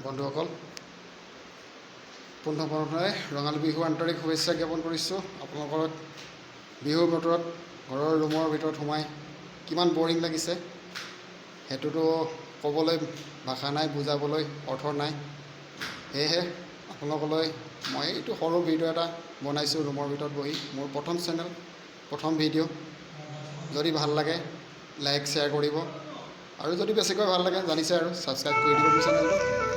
বন্ধুসকল, পোনপ্ৰথমে ৰঙালী বিহু আন্তৰিক শুভেচ্ছা জ্ঞাপন কৰিছোঁ। আপোনালোকৰ বিহুৰ বতৰত ঘৰৰ ৰুমৰ ভিতৰত সোমাই কিমান বৰিং লাগিছে সেইটোতো ক'বলৈ ভাষা নাই, বুজাবলৈ অৰ্থ নাই। সেয়েহে আপোনালোকলৈ মই এইটো সৰু ভিডিঅ' এটা বনাইছোঁ ৰুমৰ ভিতৰত বহি। মোৰ প্ৰথম চেনেল, প্ৰথম ভিডিঅ'। যদি ভাল লাগে লাইক শ্বেয়াৰ কৰিব, আৰু যদি বেছিকৈ ভাল লাগে জানিছে আৰু ছাবস্ক্ৰাইব কৰি দিব মোৰ চেনেলটো।